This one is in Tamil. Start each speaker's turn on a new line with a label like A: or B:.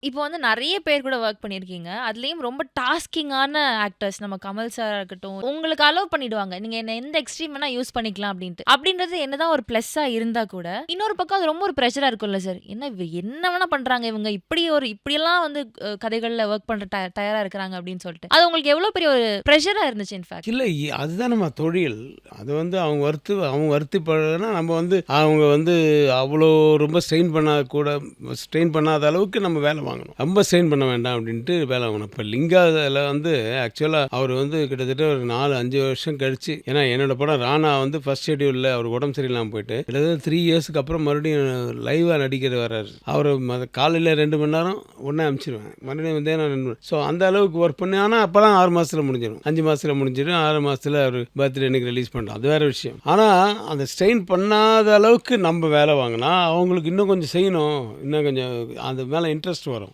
A: இப்போ வந்து நெறைய பேர் கூட வொர்க் பண்ணியிருக்கீங்க. அதுலயும் ரொம்ப டாஸ்கிங்கான ஆக்டர்ஸ் நம்ம கமல் சாரா இருக்கட்டும், உங்களுக்கு அலோவ் பண்ணிடுவாங்க. நீங்க என்ன எந்த எக்ஸ்ட்ரீம் வேணா யூஸ் பண்ணிக்கலாம் அப்டின்ட்டு. அப்டின்றது என்னதான் ஒரு பிளஸ்ஸா இருந்தா கூட, இன்னொரு பக்கம் அது ரொம்ப ஒரு பிரஷரா இருக்கும்ல சார். என்ன வேணா பண்றாங்க இவங்க. இப்படியெல்லாம் வந்து கதைகள்ல வொர்க் பண்ற தயாரா இருக்கிறாங்க அப்டின்னு சொல்ட்டு. அது உங்களுக்கு எவ்வளோ பெரிய ஒரு பிரஷரா இருந்துச்சு இன்ஃபாக்ட்.
B: இல்ல அதுதான் நம்ம தொழில். அது வந்து அவங்க வருத்திப்படுறதுனா நம்ம வந்து அவங்க வந்து அவ்வளோ ரொம்ப ஸ்ட்ரெயின் பண்ணாத அளவுக்கு நம்ம வேலை வாங்கணும். ரொம்ப ஸ்ட்ரெயின் பண்ண வேண்டாம் அப்படின்ட்டு வேலை வாங்கணும். இப்போ லிங்கால வந்து ஆக்சுவலா அவர் வந்து கிட்டத்தட்ட ஒரு 4, 5 வருஷம் கழிச்சு, ஏன்னா என்னோட படம் ராணா வந்து ஃபர்ஸ்ட் ஷெட்யூல்ல அவர் உடம்பு சரியில்லாம போயிட்டு கிட்டத்தட்ட 3 இயர்ஸ்க்கு அப்புறம் மறுபடியும் லைவா நடிக்கிற வர்றாரு. அவர் காலையில் 2 மணி நேரம் உடனே அனுப்பிச்சிடுவேன். மறுபடியும் வந்து நான் ஸோ அந்த அளவுக்கு ஒர்க் பண்ணி, ஆனால் அப்போலாம் 6 மாசத்துல முடிஞ்சிடும், 5 மாசத்துல முடிஞ்சிடும், 6 மாசத்துல அவர் பர்த்டே அன்னைக்கு ரிலீஸ் பண்ணுறோம். அது வேற விஷயம். ஆனால் அந்த ஸ்ட்ரெயின் பண்ணாத அளவுக்கு நம்ம வேலை வாங்கினா அவங்களுக்கு இன்னும் கொஞ்சம் செய்யணும், இன்னும் கொஞ்சம் அது மேலே இன்ட்ரெஸ்ட் வரும்.